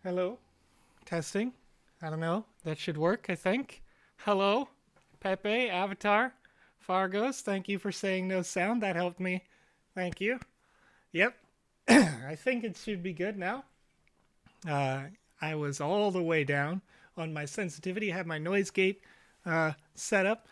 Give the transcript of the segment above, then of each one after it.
Hello. Testing. I don't know. That should work, I think. Hello. Pepe, Avatar, Fargos. Thank you for saying no sound. That helped me. Thank you. Yep. I think it should be good now. Uh, I was all the way down on my sensitivity. I had my noise gate set up.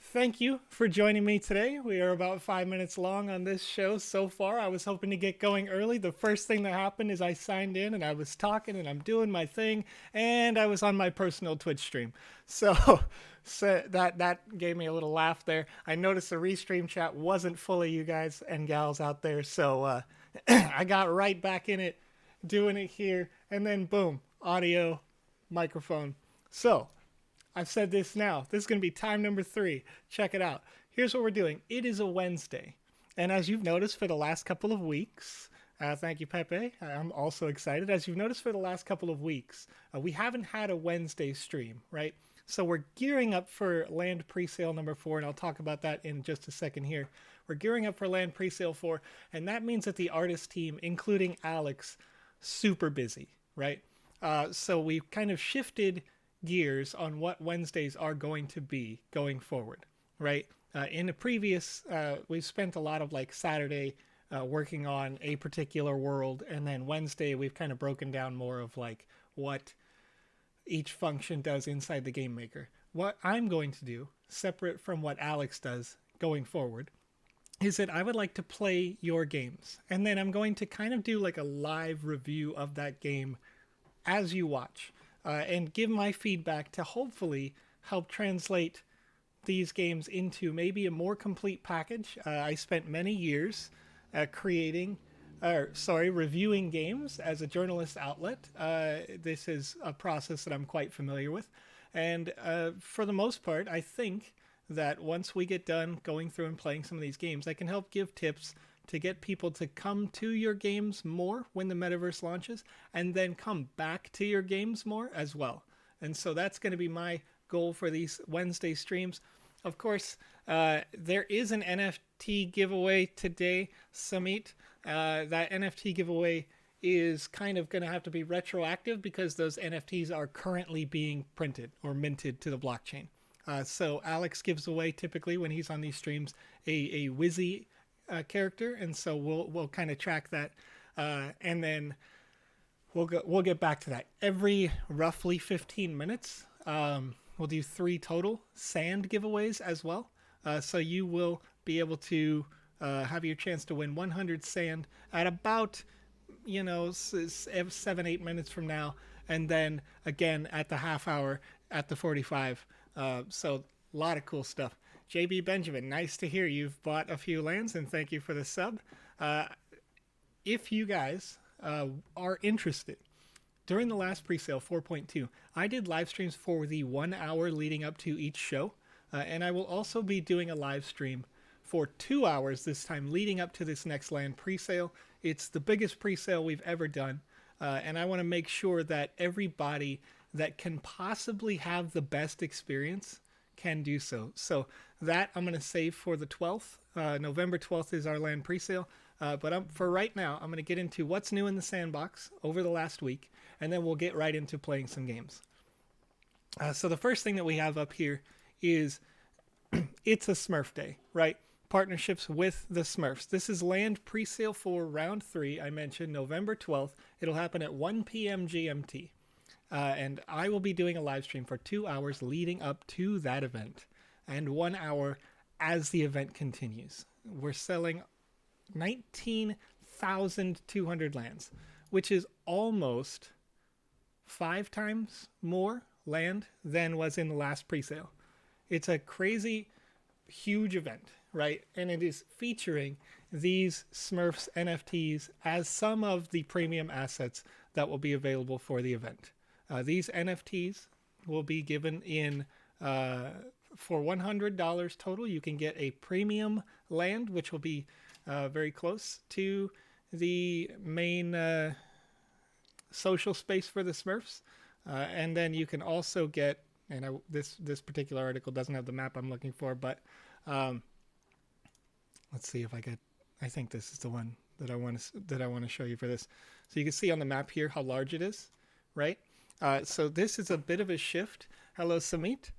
Thank you for joining me today. We are about 5 minutes long on this show so far. I was hoping to get going early. The first thing that happened is I signed in and I was talking and I'm doing my thing, and I was on my personal Twitch stream. So, so that gave me a little laugh there. I noticed the restream chat wasn't full of you guys and gals out there, so I got right back in it, doing it here, and then boom, audio, microphone. So, I've said this now. This is going to be time number 3. Check it out. Here's what we're doing. It is a Wednesday. And as you've noticed for the last couple of weeks, thank you, Pepe. I'm also excited. As you've noticed for the last couple of weeks, we haven't had a Wednesday stream, right? So we're gearing up for land presale number 4, and I'll talk about that in just a second here. We're gearing up for land presale 4, and that means that the artist team, including Alex, super busy, right? So we've kind of shifted gears on what Wednesdays are going to be going forward, right? In the previous, we've spent a lot of like Saturday working on a particular world, and then Wednesday we've kind of broken down more of like what each function does inside the game maker. What I'm going to do, separate from what Alex does going forward, is that I would like to play your games, and then I'm going to kind of do like a live review of that game as you watch. And give my feedback to hopefully help translate these games into maybe a more complete package. I spent many years reviewing games as a journalist outlet. This is a process that I'm quite familiar with. And for the most part, I think that once we get done going through and playing some of these games, I can help give tips to get people to come to your games more when the metaverse launches, and then come back to your games more as well. And so that's going to be my goal for these Wednesday streams. Of course, there is an NFT giveaway today, Samit. That NFT giveaway is kind of going to have to be retroactive because those NFTs are currently being printed or minted to the blockchain. So Alex gives away typically when he's on these streams a Wizzy character, and so we'll kind of track that, and then we'll get back to that. Every roughly 15 minutes, we'll do 3 total sand giveaways as well. So you will be able to have your chance to win 100 sand at about 7-8 minutes from now, and then again at the half hour at the 45. So a lot of cool stuff. JB Benjamin, nice to hear you've bought a few lands, and thank you for the sub. If you guys are interested, during the last presale 4.2, I did live streams for the 1 hour leading up to each show, and I will also be doing a live stream for 2 hours this time leading up to this next land presale. It's the biggest presale we've ever done, and I want to make sure that everybody that can possibly have the best experience can do so. So that I'm going to save for the 12th. November 12th is our land presale. But for right now, I'm going to get into what's new in the sandbox over the last week, and then we'll get right into playing some games. So the first thing that we have up here is it's a Smurf Day, right? Partnerships with the Smurfs. This is land presale for round 3. I mentioned November 12th. It'll happen at 1 p.m. GMT. And I will be doing a live stream for 2 hours leading up to that event, and 1 hour as the event continues. We're selling 19,200 lands, which is almost 5 times more land than was in the last presale. It's a crazy, huge event, right? And it is featuring these Smurfs NFTs as some of the premium assets that will be available for the event. These NFTs will be given in for $100 total. You can get a premium land, which will be very close to the main social space for the Smurfs. And then you can also get, and this particular article doesn't have the map I'm looking for, but let's see if I think this is the one that I want to show you for this. So you can see on the map here how large it is. right? So this is a bit of a shift. Hello, Samit.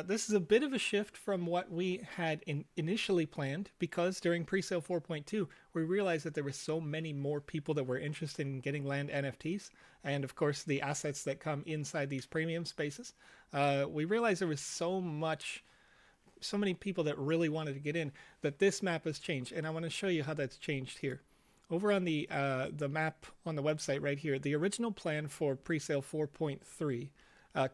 This is a bit of a shift from what we had initially planned, because during presale 4.2, we realized that there were so many more people that were interested in getting land NFTs, and of course the assets that come inside these premium spaces. We realized there was so many people that really wanted to get in, that this map has changed, and I want to show you how that's changed here. Over on the map on the website right here, the original plan for presale 4.3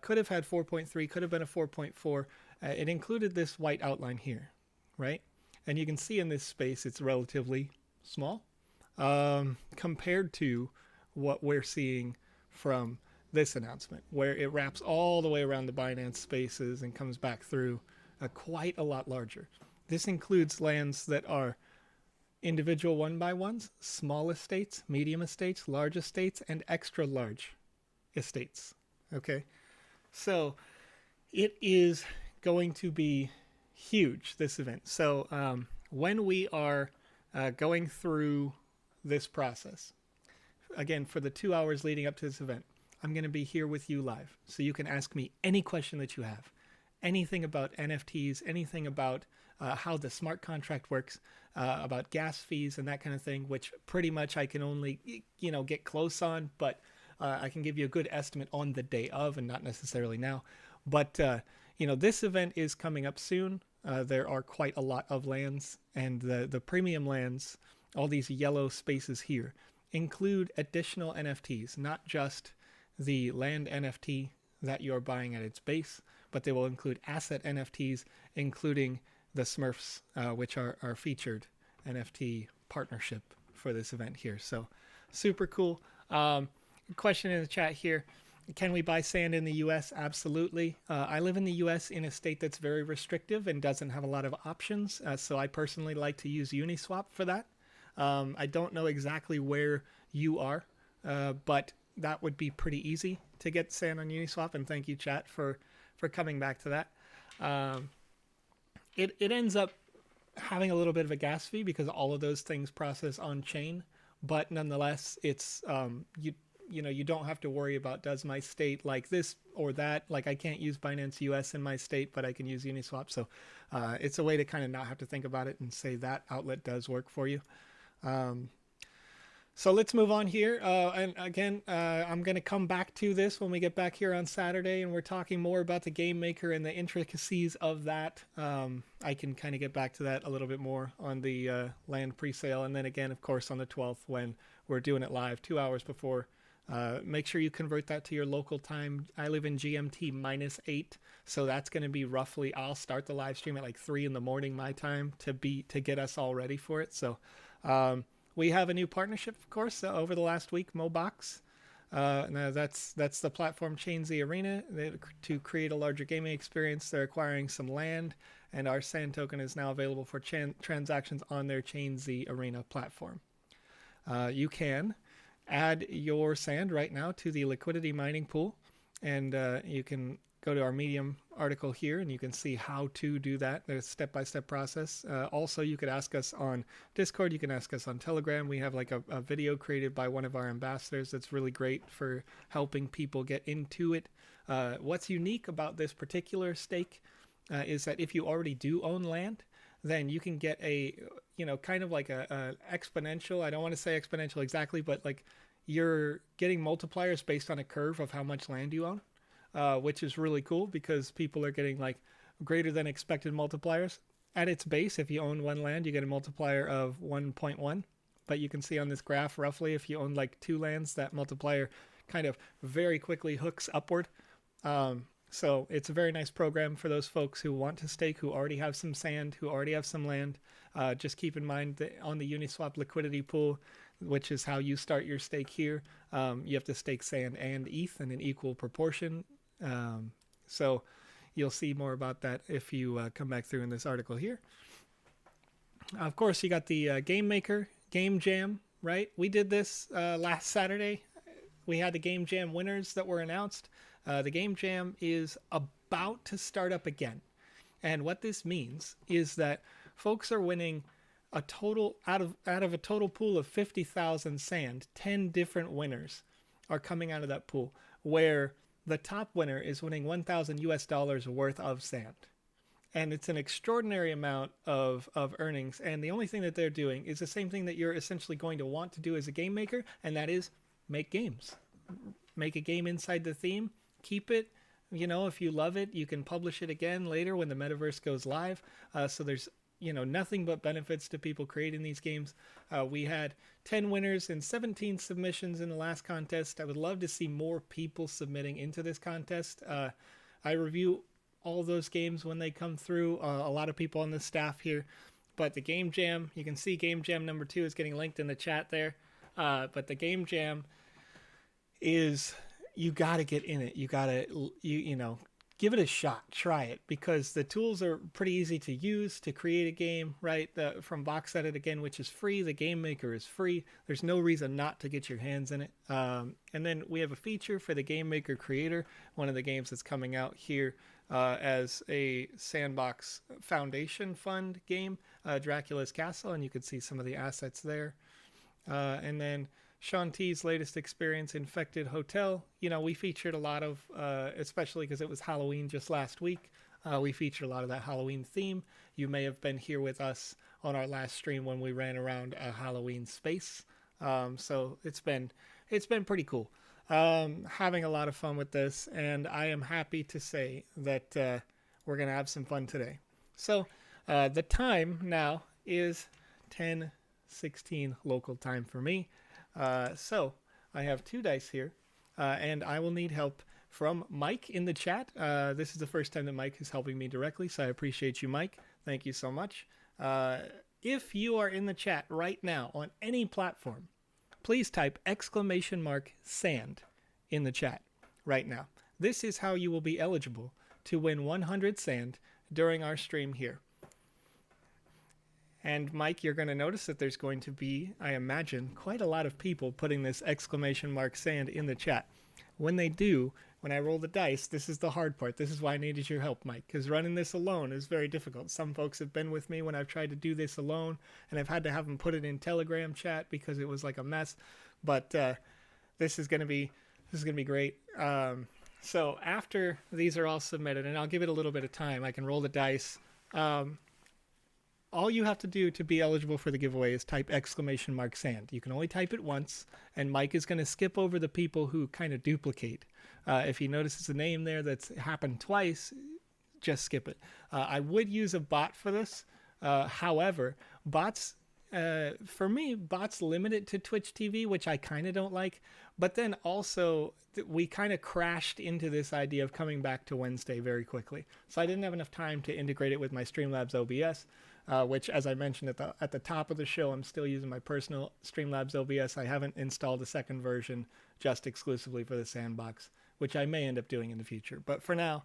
could have had 4.3, could have been a 4.4. It included this white outline here, right? And you can see in this space it's relatively small compared to what we're seeing from this announcement, where it wraps all the way around the Binance spaces and comes back through quite a lot larger. This includes lands that are individual one-by-ones, small estates, medium estates, large estates, and extra large estates. Okay, so it is going to be huge, this event. So when we are going through this process, again, for the 2 hours leading up to this event, I'm going to be here with you live. So you can ask me any question that you have, anything about NFTs, anything about how the smart contract works, about gas fees and that kind of thing, which pretty much I can only, get close on, but I can give you a good estimate on the day of and not necessarily now. But, this event is coming up soon. There are quite a lot of lands, and the premium lands, all these yellow spaces here, include additional NFTs, not just the land NFT that you're buying at its base, but they will include asset NFTs, including the Smurfs, which are our featured NFT partnership for this event here. So super cool. Question in the chat here. Can we buy sand in the U.S.? Absolutely. I live in the U.S. in a state that's very restrictive and doesn't have a lot of options. So I personally like to use Uniswap for that. I don't know exactly where you are, but that would be pretty easy to get sand on Uniswap. And thank you, chat, for coming back to that. It ends up having a little bit of a gas fee because all of those things process on chain, but nonetheless, it's you don't have to worry about, does my state like this or that? Like, I can't use Binance US in my state, but I can use Uniswap. So it's a way to kind of not have to think about it and say that outlet does work for you. So let's move on here. And again, I'm going to come back to this when we get back here on Saturday, and we're talking more about the game maker and the intricacies of that. I can kind of get back to that a little bit more on the land presale. And then again, of course, on the 12th, when we're doing it live 2 hours before. Make sure you convert that to your local time. I live in GMT -8, so that's going to be roughly, I'll start the live stream at like 3 in the morning my time to get us all ready for it. So we have a new partnership, of course, over the last week, Mobox. Now that's the platform ChainZ Arena. To create a larger gaming experience, they're acquiring some land, and our sand token is now available for transactions on their ChainZ Arena platform. You can add your sand right now to the Liquidity mining pool, and you can go to our Medium article here and you can see how to do that. There's a step-by-step process. Also, you could ask us on Discord, you can ask us on Telegram. We have like a video created by one of our ambassadors that's really great for helping people get into it. What's unique about this particular stake is that if you already do own land, then you can get a, kind of like a exponential, I don't want to say exponential exactly, but like you're getting multipliers based on a curve of how much land you own, which is really cool because people are getting like greater than expected multipliers. At its base, if you own one land, you get a multiplier of 1.1. But you can see on this graph, roughly, if you own like 2 lands, that multiplier kind of very quickly hooks upward. So it's a very nice program for those folks who want to stake, who already have some sand, who already have some land. Just keep in mind that on the Uniswap liquidity pool, which is how you start your stake here, you have to stake sand and ETH in an equal proportion. So you'll see more about that if you come back through in this article here. Of course, you got the Game Maker Game Jam, right? We did this last Saturday. We had the Game Jam winners that were announced. The Game Jam is about to start up again. And what this means is that folks are winning a total, out of a total pool of 50,000 sand, 10 different winners are coming out of that pool. where the top winner is winning 1,000 US dollars worth of sand. And it's an extraordinary amount of earnings. And the only thing that they're doing is the same thing that you're essentially going to want to do as a game maker, and that is make games. Make a game inside the theme, keep it. You know, if you love it, you can publish it again later when the metaverse goes live. So there's, you know, nothing but benefits to people creating these games. We had 10 winners and 17 submissions in the last contest. I would love to see more people submitting into this contest. I review all those games when they come through. A lot of people on the staff here. But the Game Jam, you can see Game Jam number 2 is getting linked in the chat there. But the Game Jam is, you got to get in it. You got to, you know, give it a shot. Try it, because the tools are pretty easy to use to create a game, right? From VoxEdit, again, which is free. The Game Maker is free. There's no reason not to get your hands in it. And then we have a feature for the Game Maker Creator, one of the games that's coming out here as a Sandbox Foundation Fund game, Dracula's Castle, and you can see some of the assets there. And then Sean T's latest experience, Infected Hotel. You know, we featured a lot of, especially because it was Halloween just last week, we featured a lot of that Halloween theme. You may have been here with us on our last stream when we ran around a Halloween space. So it's been pretty cool. Having a lot of fun with this, and I am happy to say that we're going to have some fun today. So the time now is 10:16 local time for me. So I have 2 dice here, and I will need help from Mike in the chat. This is the first time that Mike is helping me directly, so I appreciate you, Mike. Thank you so much. If you are in the chat right now on any platform, please type !sand in the chat right now. This is how you will be eligible to win 100 sand during our stream here. And Mike, you're going to notice that there's going to be, I imagine, quite a lot of people putting this !sand in the chat. When they do, when I roll the dice, this is the hard part. This is why I needed your help, Mike, because running this alone is very difficult. Some folks have been with me when I've tried to do this alone, and I've had to have them put it in Telegram chat because it was like a mess. But this is going to be great. So after these are all submitted, and I'll give it a little bit of time, I can roll the dice. All you have to do to be eligible for the giveaway is type !sand. You can only type it once, and Mike is going to skip over the people who kind of duplicate. If he notices a name there that's happened twice, just skip it. I would use a bot for this. However, bots, for me, bots limit it to Twitch TV, which I kind of don't like. But then also, we kind of crashed into this idea of coming back to Wednesday very quickly. So I didn't have enough time to integrate it with my Streamlabs OBS. Which, as I mentioned at the top of the show, I'm still using my personal Streamlabs OBS. I haven't installed a second version just exclusively for the Sandbox, which I may end up doing in the future. But for now,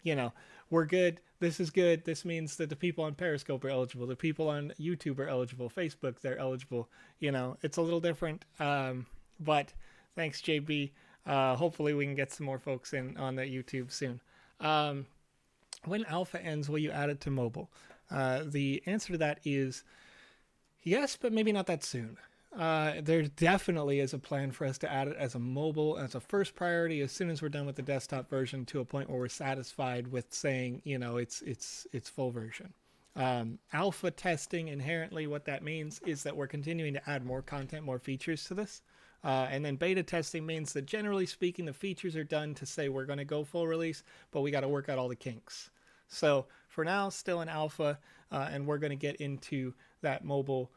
you know, we're good. This is good. This means that the people on Periscope are eligible. The people on YouTube are eligible. Facebook, they're eligible. You know, it's a little different. But thanks, JB. Hopefully we can get some more folks in on the YouTube soon. When alpha ends, will you add it to mobile? The answer to that is yes, but maybe not that soon. There definitely is a plan for us to add it as a mobile, as a first priority, as soon as we're done with the desktop version, to a point where we're satisfied with saying, you know, it's full version. Alpha testing, inherently what that means is that we're continuing to add more content, more features to this. And then beta testing means that, generally speaking, the features are done to say we're going to go full release, but we got to work out all the kinks. So for now, still in alpha, and we're going to get into that mobile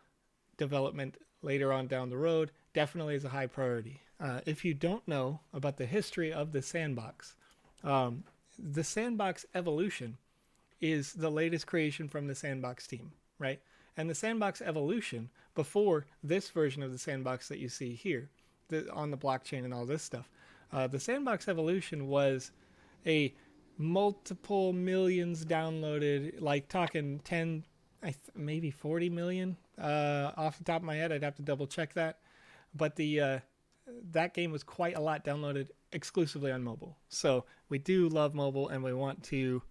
development later on down the road. Definitely is a high priority. If you don't know about the history of the Sandbox, the Sandbox Evolution is the latest creation from the Sandbox team, right? And the Sandbox Evolution, before this version of the Sandbox that you see here, on the blockchain and all this stuff, the Sandbox Evolution was a multiple millions downloaded, like talking 10, maybe 40 million. Off the top of my head, I'd have to double check that. But that game was quite a lot downloaded exclusively on mobile. So we do love mobile, and we want to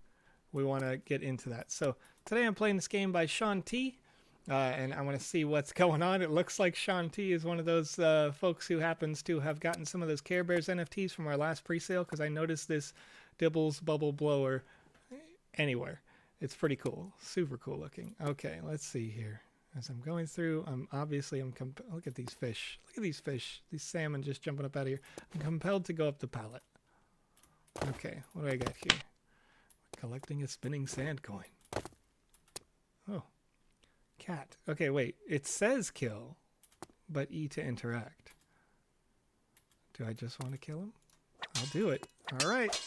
get into that. So today I'm playing this game by Sean T. and I want to see what's going on. It looks like Sean T is one of those folks who happens to have gotten some of those Care Bears NFTs from our last presale, because I noticed this Dibbles bubble blower anywhere. It's pretty cool. Super cool looking. Okay, let's see here. As I'm going through, look at these fish. Look at these fish. These salmon just jumping up out of here. I'm compelled to go up the pallet. Okay, what do I got here? Collecting a spinning sand coin. Oh. Cat. Okay, wait. It says kill, but E to interact. Do I just want to kill him? I'll do it. All right.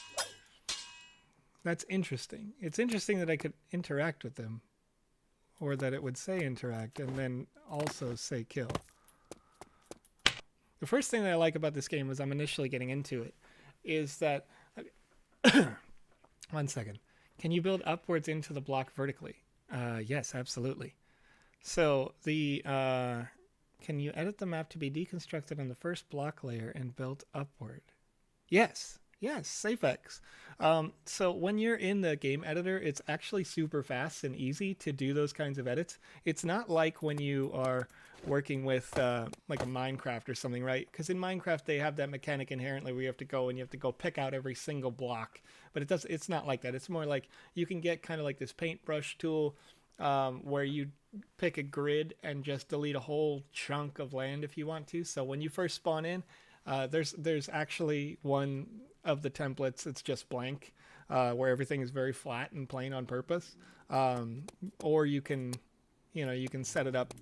That's interesting. It's interesting that I could interact with them, or that it would say interact and then also say kill. The first thing that I like about this game, as I'm initially getting into it, is that... One second. Can you build upwards into the block vertically? Yes, absolutely. So the can you edit the map to be deconstructed on the first block layer and built upward? Yes. Yes, SafeX. So when you're in the game editor, it's actually super fast and easy to do those kinds of edits. It's not like when you are working with like a Minecraft or something, right? Because in Minecraft, they have that mechanic inherently where you have to go and you have to go pick out every single block. But it's not like that. It's more like you can get kind of like this paintbrush tool where you pick a grid and just delete a whole chunk of land if you want to. So when you first spawn in, there's actually one of the templates, it's just blank, where everything is very flat and plain on purpose. Or you can set it up.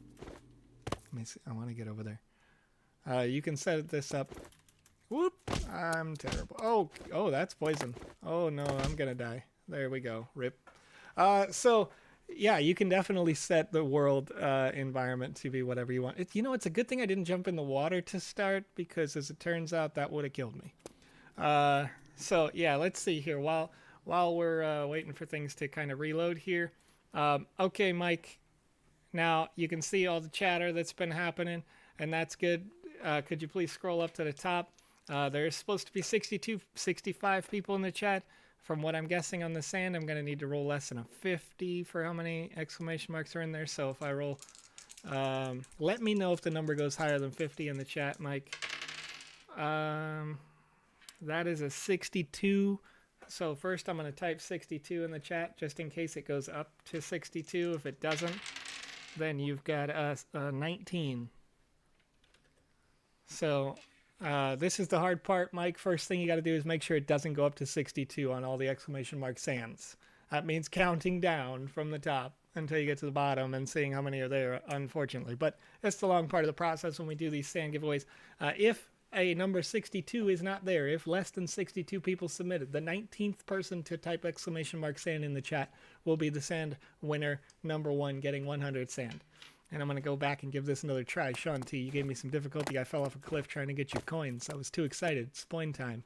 Let me see. I want to get over there. You can set this up. Whoop! I'm terrible. Oh, that's poison. Oh no, I'm gonna die. There we go. Rip. So yeah, you can definitely set the world environment to be whatever you want. It's a good thing I didn't jump in the water to start, because as it turns out, that would have killed me. So yeah, let's see here. While we're waiting for things to kind of reload here. Okay, Mike. Now you can see all the chatter that's been happening, and that's good. Could you please scroll up to the top? There's supposed to be 65 people in the chat. From what I'm guessing on the sand, I'm going to need to roll less than a 50 for how many exclamation marks are in there. So if I roll, let me know if the number goes higher than 50 in the chat, Mike. That is a 62. So first I'm going to type 62 in the chat just in case it goes up to 62. If it doesn't, then you've got a 19. So this is the hard part, Mike. First thing you got to do is make sure it doesn't go up to 62 on all the exclamation mark sands. That means counting down from the top until you get to the bottom and seeing how many are there, unfortunately. But that's the long part of the process when we do these sand giveaways. If a number 62 is not there, if less than 62 people submitted, the 19th person to type exclamation mark sand in the chat will be the sand winner, number one, getting 100 sand. And I'm going to go back and give this another try. Sean T, you gave me some difficulty. I fell off a cliff trying to get your coins. I was too excited. Spoin time.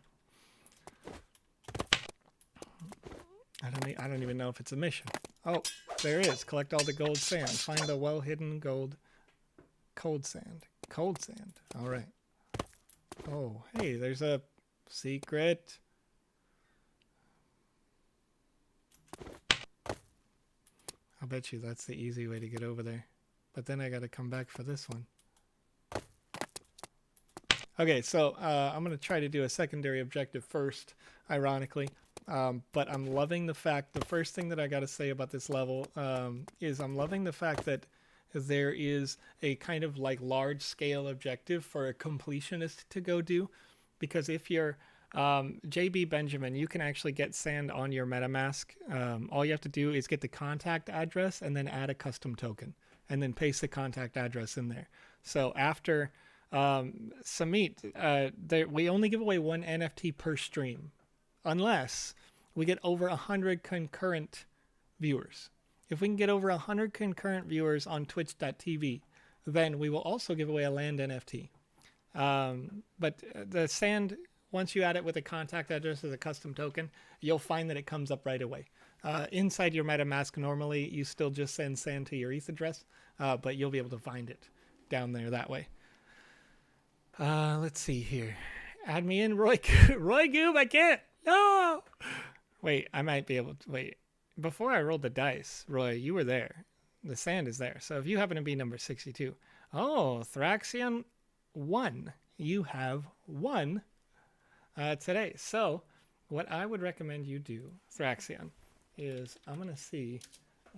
I don't even know if it's a mission. Oh, there is. Collect all the gold sand. Find the well-hidden gold. Cold sand. Cold sand. All right. Oh, hey, there's a secret. I'll bet you that's the easy way to get over there. But then I got to come back for this one. Okay, so I'm going to try to do a secondary objective first, ironically. But I'm loving the fact, the first thing that I got to say about this level is I'm loving the fact that there is a kind of like large scale objective for a completionist to go do. Because if you're JB Benjamin, you can actually get sand on your MetaMask. All you have to do is get the contact address and then add a custom token. And then paste the contact address in there. So after Samit, we only give away one NFT per stream, unless we get over 100 concurrent viewers. If we can get over 100 concurrent viewers on twitch.tv, then we will also give away a land NFT. But the sand, once you add it with a contact address as a custom token, you'll find that it comes up right away. Inside your MetaMask, normally you still just send sand to your ETH address, but you'll be able to find it down there that way. Let's see here. Add me in, Roy. Roy Goob, I can't. No! Wait, I might be able to. Wait. Before I rolled the dice, Roy, you were there. the sand is there. So if you happen to be number 62, oh, Thraxion won. You have won today. So what I would recommend you do, Thraxion, is I'm going to see,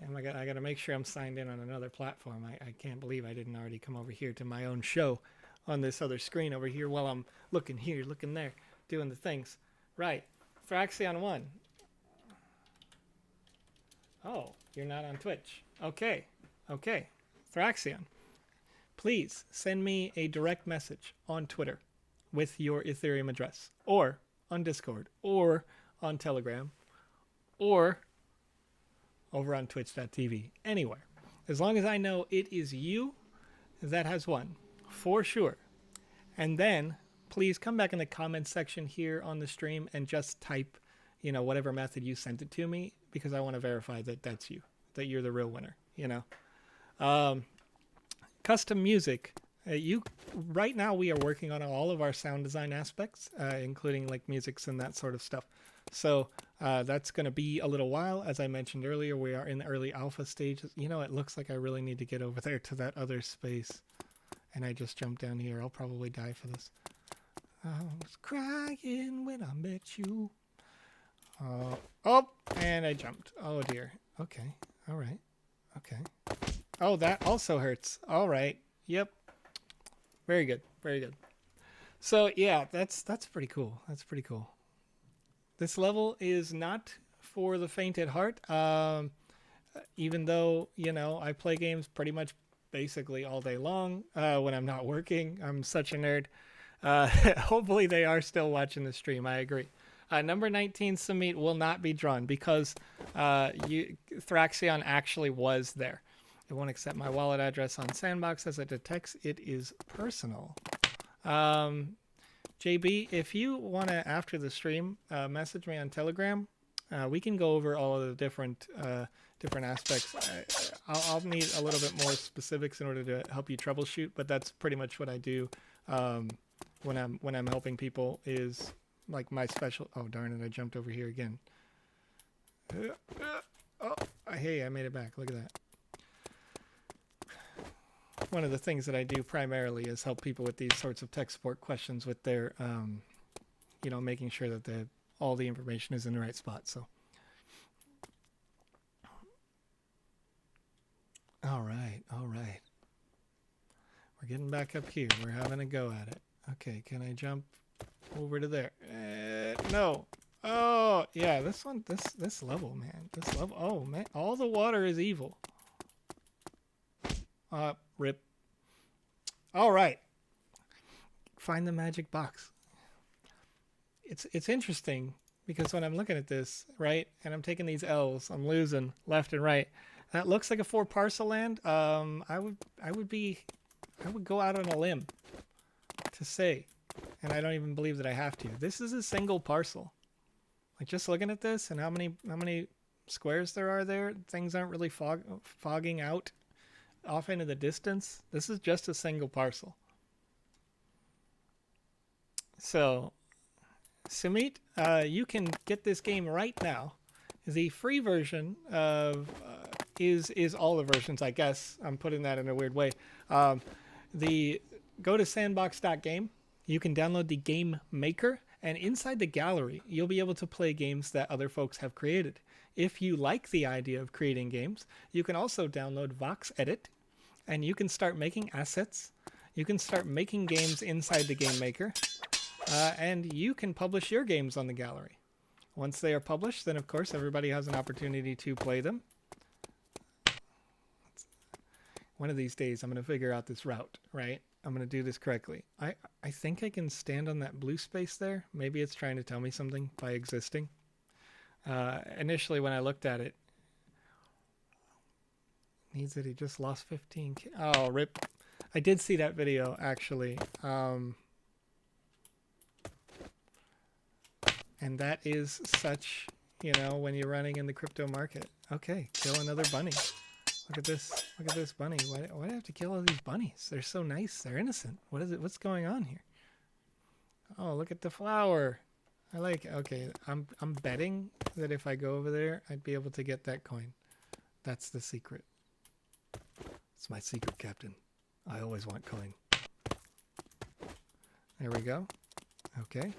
and I got to make sure I'm signed in on another platform. I can't believe I didn't already come over here to my own show on this other screen over here while I'm looking here, looking there, doing the things. Right. Thraxion won. Oh, you're not on Twitch. Okay. Okay. Thraxion, please send me a direct message on Twitter with your Ethereum address, or on Discord, or on Telegram, or over on twitch.tv, anywhere. As long as I know it is you that has won, for sure. And then please come back in the comments section here on the stream and just type, you know, whatever method you sent it to me, because I want to verify that that's you, that you're the real winner, you know. Custom music. Right now we are working on all of our sound design aspects, including like musics and that sort of stuff. So that's going to be a little while. As I mentioned earlier, we are in the early alpha stages. You know, it looks like I really need to get over there to that other space. And I just jumped down here. I'll probably die for this. I was crying when I met you. Oh, and I jumped. Oh dear. Okay. All right. Okay. Oh, that also hurts. All right. Yep. Very good. Very good. So yeah, that's pretty cool. That's pretty cool. This level is not for the faint at heart. Even though, you know, I play games pretty much basically all day long when I'm not working. I'm such a nerd. Hopefully they are still watching the stream. I agree. Number 19, Samit, will not be drawn because Thraxion actually was there. It won't accept my wallet address on Sandbox as it detects it is personal. JB, if you want to, after the stream, message me on Telegram. We can go over all of the different aspects. I'll need a little bit more specifics in order to help you troubleshoot, but that's pretty much what I do when I'm helping people. Is like my special. Oh darn it! I jumped over here again. Oh, hey, I made it back. Look at that. One of the things that I do primarily is help people with these sorts of tech support questions with their, you know, making sure that all the information is in the right spot. So, all right. We're getting back up here. We're having a go at it. Okay, can I jump over to there? No. Oh, yeah, this level, man. This level. Oh, man. All the water is evil. Rip. All right. Find the magic box. It's interesting because when I'm looking at this, right, and I'm taking these L's, I'm losing left and right. That looks like a 4 parcel land. I would go out on a limb to say, and I don't even believe that I have to. This is a single parcel. Like just looking at this and how many squares there are there, things aren't really fogging out off into the distance. This is just a single parcel. So, Sumit, you can get this game right now. The free version of is all the versions, I guess. I'm putting that in a weird way. Go to sandbox.game. You can download the game maker, and inside the gallery, you'll be able to play games that other folks have created. If you like the idea of creating games, you can also download VoxEdit, and you can start making assets. You can start making games inside the game maker, and you can publish your games on the gallery. Once they are published, then of course everybody has an opportunity to play them. One of these days I'm going to figure out this route, right? I'm going to do this correctly. I think I can stand on that blue space there. Maybe it's trying to tell me something by existing. Initially when I looked at it, needs that he just lost 15. Oh, rip. I did see that video actually. And that is such, you know, when you're running in the crypto market. Okay, kill another bunny. Look at this. Look at this bunny. Why do I have to kill all these bunnies? They're so nice. They're innocent. What is it? What's going on here? Oh, look at the flower. I like. Okay, I'm betting that if I go over there, I'd be able to get that coin. That's the secret. It's my secret, Captain. I always want coin. There we go. Okay.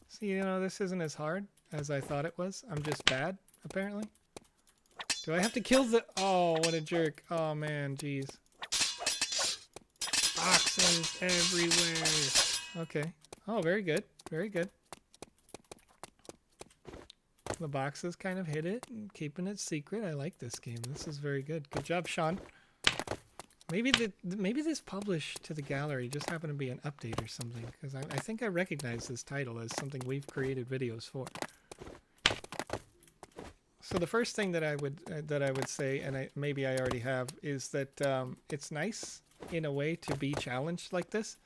See, you know, this isn't as hard as I thought it was. I'm just bad, apparently. Do I have to kill the... Oh, what a jerk. Oh, man, jeez. Boxes everywhere. Okay. Oh, very good. Very good. The boxes kind of hit it and keeping it secret. I like this game. This is very good. Good job, Sean. Maybe this published to the gallery just happened to be an update or something, because I think I recognize this title as something we've created videos for. So the first thing that I would say, and maybe I already have, is that it's nice in a way to be challenged like this.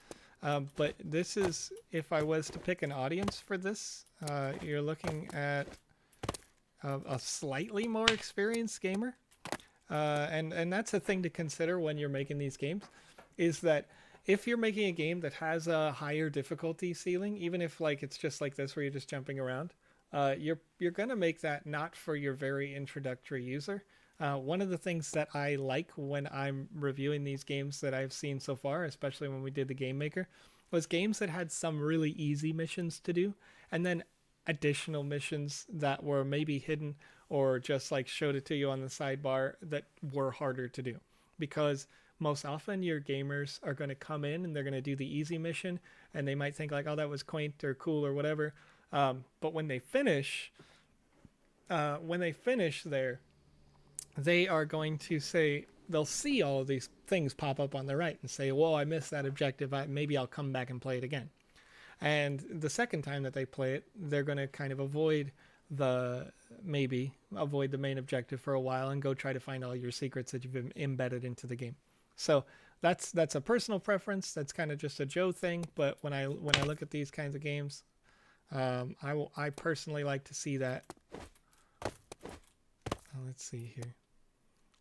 But this is, if I was to pick an audience for this, you're looking at a slightly more experienced gamer. And that's a thing to consider when you're making these games, is that if you're making a game that has a higher difficulty ceiling, even if like it's just like this where you're just jumping around, you're gonna make that not for your very introductory user. One of the things that I like when I'm reviewing these games that I've seen so far, especially when we did the Game Maker, was games that had some really easy missions to do, and then additional missions that were maybe hidden or just like showed it to you on the sidebar that were harder to do. Because most often your gamers are going to come in and they're going to do the easy mission and they might think like, oh, that was quaint or cool or whatever. But when they finish there, they are going to say, they'll see all of these things pop up on the right and say, whoa, I missed that objective. Maybe I'll come back and play it again. And the second time that they play it, they're going to kind of avoid the main objective for a while and go try to find all your secrets that you've embedded into the game. So that's a personal preference. That's kind of just a Joe thing. But when I look at these kinds of games, I personally like to see that. Let's see here.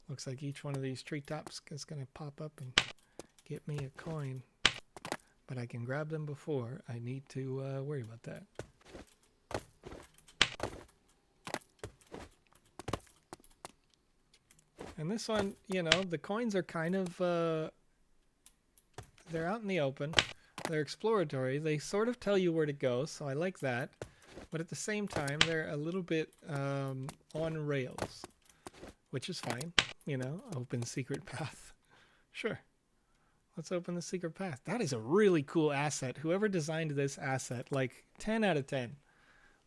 Looks like each one of these treetops is going to pop up and get me a coin. But I can grab them before I need to worry about that. And this one, you know, the coins are kind of, they're out in the open. They're exploratory. They sort of tell you where to go, so I like that. But at the same time, they're a little bit on rails, which is fine. You know, open secret path. Sure. Let's open the secret path. That is a really cool asset. Whoever designed this asset, like 10 out of 10.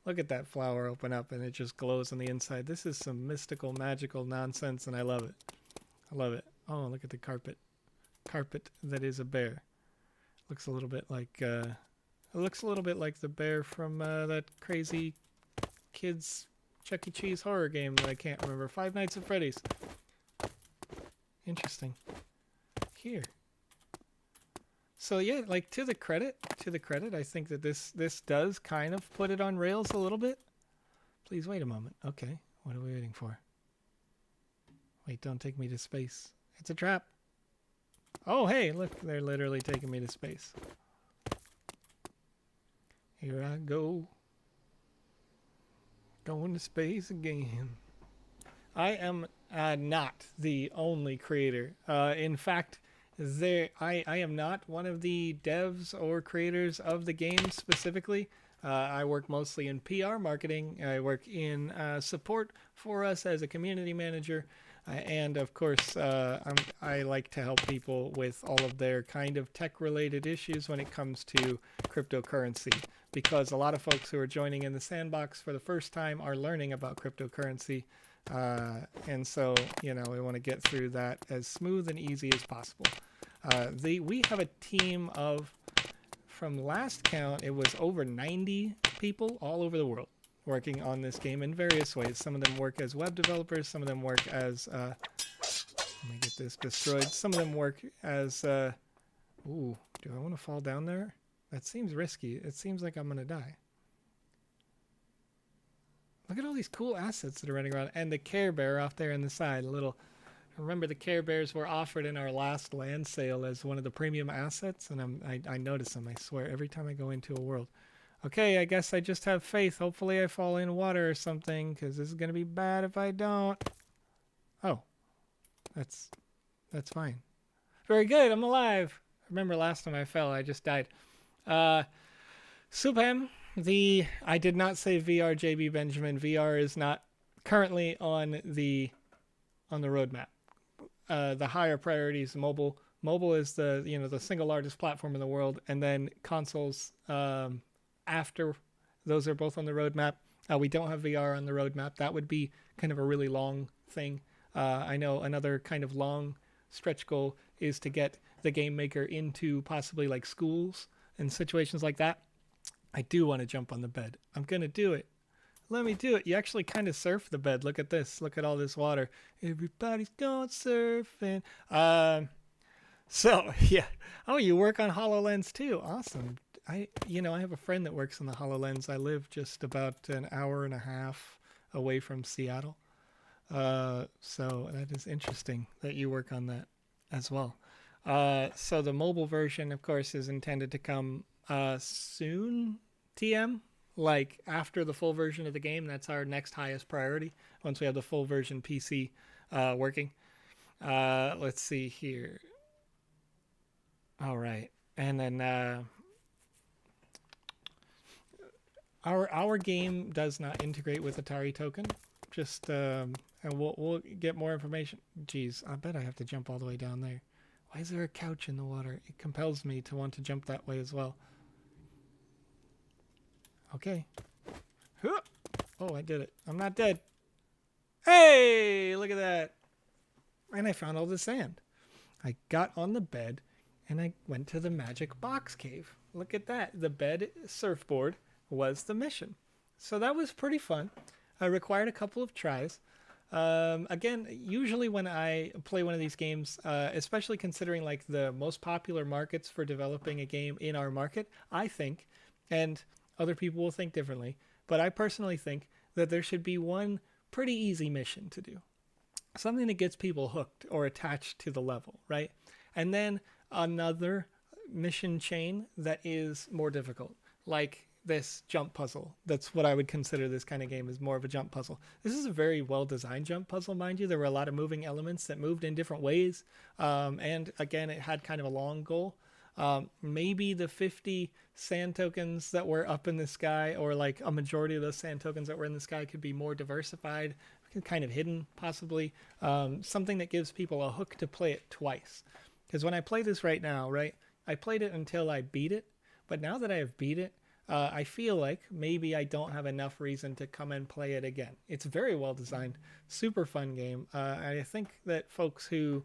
Look at that flower open up and it just glows on the inside. This is some mystical, magical nonsense and I love it. I love it. Oh, look at the carpet. Carpet that is a bear. Looks a little bit like it looks a little bit like the bear from that crazy kids Chuck E. Cheese horror game that I can't remember. Five Nights at Freddy's. Interesting. Here. So yeah, like to the credit, I think that this does kind of put it on rails a little bit. Please wait a moment. Okay, what are we waiting for? Wait, don't take me to space. It's a trap. Oh, hey, look, they're literally taking me to space. Here I go. Going to space again. I am not the only creator. In fact, I am not one of the devs or creators of the game specifically. I work mostly in PR marketing. I work in support for us as a community manager. And of course, I like to help people with all of their kind of tech-related issues when it comes to cryptocurrency. Because a lot of folks who are joining in the Sandbox for the first time are learning about cryptocurrency. And so, you know, we want to get through that as smooth and easy as possible. We have a team of, from last count, it was over 90 people all over the world working on this game in various ways. Some of them work as web developers. Some of them work as, let me get this destroyed. Some of them work as, ooh, do I want to fall down there? That seems risky. It seems like I'm going to die. Look at all these cool assets that are running around. And the Care Bear off there on the side. A little. Remember the Care Bears were offered in our last land sale as one of the premium assets. And I notice them, I swear, every time I go into a world. Okay, I guess I just have faith. Hopefully I fall in water or something. Because this is going to be bad if I don't. Oh. That's That's fine. Very good. I'm alive. Remember last time I fell, I just died. Uh, Subham, I did not say VR, JB Benjamin. VR is not currently on the roadmap. The higher priority is mobile. Mobile is the single largest platform in the world, and then consoles after those are both on the roadmap. We don't have VR on the roadmap. That would be kind of a really long thing. I know another kind of long stretch goal is to get the game maker into possibly like schools and situations like that. I do want to jump on the bed. I'm going to do it. Let me do it. You actually kind of surf the bed. Look at this. Look at all this water. Everybody's going surfing. So, yeah. Oh, you work on HoloLens too. Awesome. I have a friend that works on the HoloLens. I live just about an hour and a half away from Seattle. So that is interesting that you work on that as well. So the mobile version, of course, is intended to come soon, TM, like after the full version of the game. That's our next highest priority once we have the full version PC working. Let's see here. All right. And then our game does not integrate with Atari Token. Just and we'll get more information. Jeez, I bet I have to jump all the way down there. Why is there a couch in the water? It compels me to want to jump that way as well. Okay. Oh, I did it. I'm not dead. Hey, look at that. And I found all the sand. I got on the bed and I went to the magic box cave. Look at that. The bed surfboard was the mission. So that was pretty fun. I required a couple of tries. Again, usually when I play one of these games, especially considering like the most popular markets for developing a game in our market, I think, and other people will think differently, but I personally think that there should be one pretty easy mission to do. Something that gets people hooked or attached to the level, right? And then another mission chain that is more difficult, like this jump puzzle. That's what I would consider this kind of game, is more of a jump puzzle. This is a very well-designed jump puzzle, mind you. There were a lot of moving elements that moved in different ways. And again, it had kind of a long goal. Maybe the 50 sand tokens that were up in the sky, or like a majority of those sand tokens that were in the sky, could be more diversified, kind of hidden, possibly. Something that gives people a hook to play it twice. Because when I play this right now, right, I played it until I beat it. But now that I have beat it, I feel like maybe I don't have enough reason to come and play it again. It's very well designed, super fun game. I think that folks who,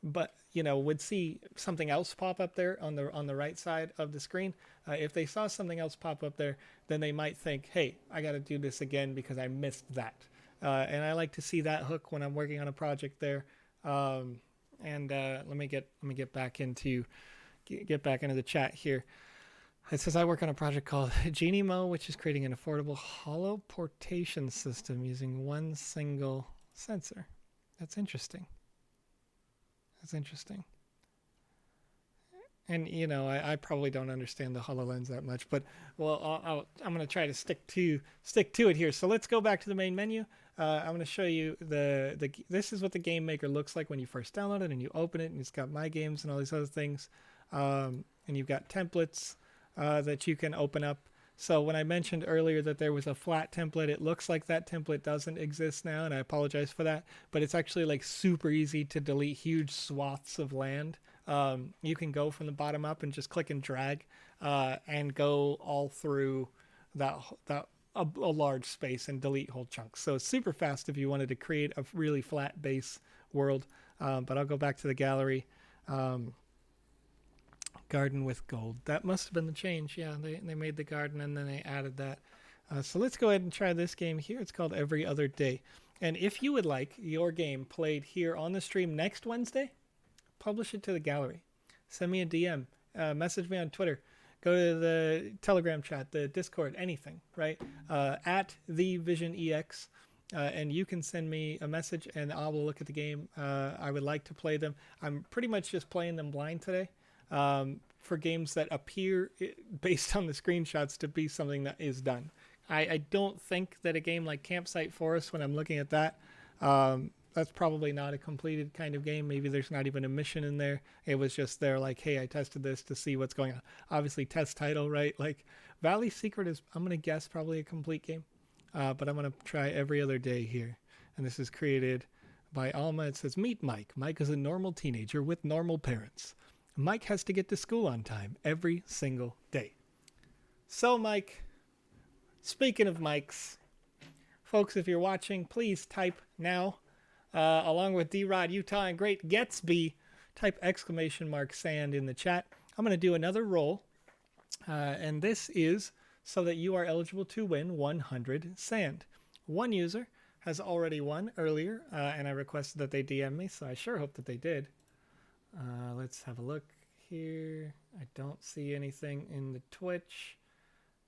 would see something else pop up there on the right side of the screen. If they saw something else pop up there, then they might think, "Hey, I got to do this again because I missed that." And I like to see that hook when I'm working on a project there. Let me get back into the chat here. It says I work on a project called Genimo, which is creating an affordable holoportation system using one single sensor. That's interesting. And I probably don't understand the HoloLens that much, but well, I'm going to try to stick to it here. So let's go back to the main menu. I'm going to show you this is what the game maker looks like when you first download it and you open it, and it's got my games and all these other things, and you've got templates that you can open up. So when I mentioned earlier that there was a flat template, it looks like that template doesn't exist now, and I apologize for that, but it's actually like super easy to delete huge swaths of land. You can go from the bottom up and just click and drag and go all through a large space and delete whole chunks. So it's super fast if you wanted to create a really flat base world. But I'll go back to the gallery. Garden with gold. That must have been the change. Yeah, they made the garden and then they added that. So let's go ahead and try this game here. It's called Every Other Day. And if you would like your game played here on the stream next Wednesday, publish it to the gallery. Send me a DM. Message me on Twitter. Go to the Telegram chat, the Discord, anything, right? At TheVisionEX. And you can send me a message and I will look at the game. I would like to play them. I'm pretty much just playing them blind today. For games that appear, based on the screenshots, to be something that is done. I don't think that a game like Campsite Forest, when I'm looking at that, that's probably not a completed kind of game. Maybe there's not even a mission in there. It was just there like, hey, I tested this to see what's going on. Obviously, test title, right? Like Valley Secret is, I'm going to guess, probably a complete game. But I'm going to try Every Other Day here. And this is created by Alma. It says, meet Mike. Mike is a normal teenager with normal parents. Mike has to get to school on time every single day. So, Mike, speaking of Mikes, folks, if you're watching, please type now, along with D-Rod, Utah, and Great Getsby, type !sand in the chat. I'm going to do another roll, and this is so that you are eligible to win 100 sand. One user has already won earlier, and I requested that they DM me, so I sure hope that they did. Let's have a look here. I don't see anything in the Twitch,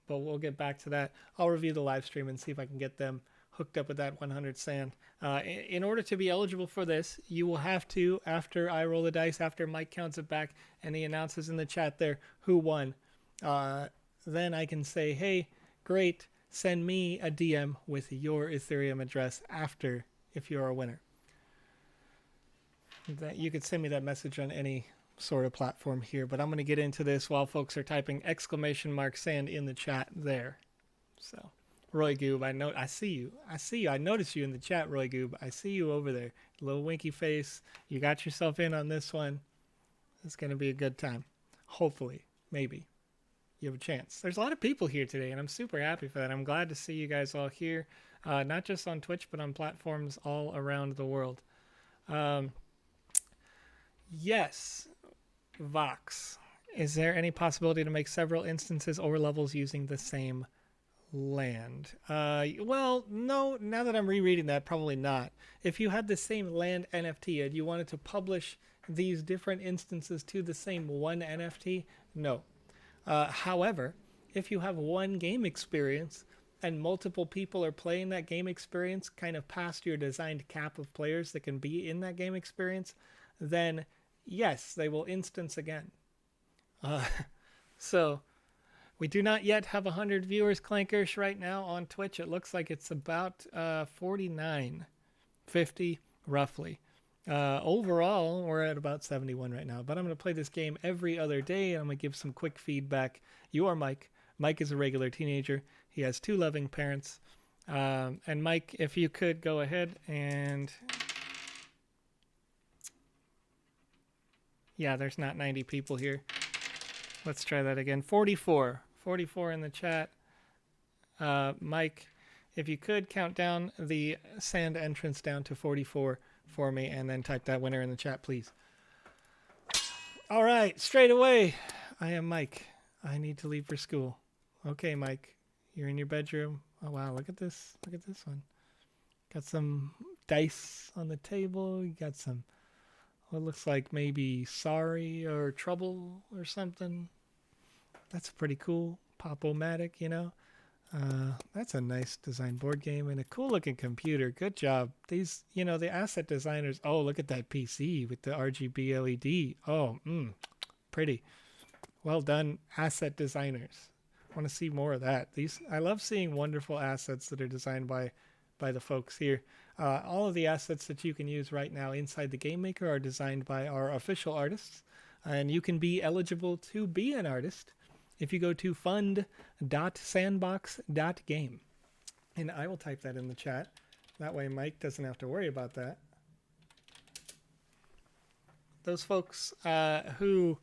but we'll get back to that. I'll review the live stream and see if I can get them hooked up with that 100 sand. In order to be eligible for this, you will have to, after I roll the dice, after Mike counts it back and he announces in the chat there who won, then I can say, hey, great, send me a DM with your Ethereum address after, if you're a winner. That you could send me that message on any sort of platform here, but I'm going to get into this while folks are typing !sand in the chat there. So, Roy Goob, I see you. I noticed you in the chat, Roy Goob. I see you over there. Little winky face. You got yourself in on this one. It's going to be a good time. Hopefully. Maybe. You have a chance. There's a lot of people here today, and I'm super happy for that. I'm glad to see you guys all here, not just on Twitch, but on platforms all around the world. Yes, Vox. Is there any possibility to make several instances or levels using the same land? Well, no, now that I'm rereading that, probably not. If you had the same land NFT and you wanted to publish these different instances to the same one NFT, no. However, if you have one game experience and multiple people are playing that game experience kind of past your designed cap of players that can be in that game experience, then yes, they will instance again. So we do not yet have 100 viewers, Clankers, right now on Twitch. It looks like it's about 49, 50 roughly. Overall, we're at about 71 right now, but I'm going to play this game every other day, and I'm going to give some quick feedback. You are Mike. Mike is a regular teenager. He has 2 loving parents. And Mike, if you could go ahead and... Yeah, there's not 90 people here. Let's try that again. 44. 44 in the chat. Mike, if you could count down the sand entrance down to 44 for me and then type that winner in the chat, please. All right, straight away. I am Mike. I need to leave for school. Okay, Mike, you're in your bedroom. Oh, wow, look at this. Look at this one. Got some dice on the table. You got some... what looks like maybe sorry or trouble or something. That's pretty cool. Pop-O-Matic, you know. That's a nice design board game and a cool looking computer. Good job. These, you know, the asset designers. Oh, look at that PC with the RGB LED. Oh, pretty. Well done, asset designers. I want to see more of that. I love seeing wonderful assets that are designed by the folks here. All of the assets that you can use right now inside the Game Maker are designed by our official artists, and you can be eligible to be an artist if you go to fund.sandbox.game. And I will type that in the chat. That way Mike doesn't have to worry about that. Those folks who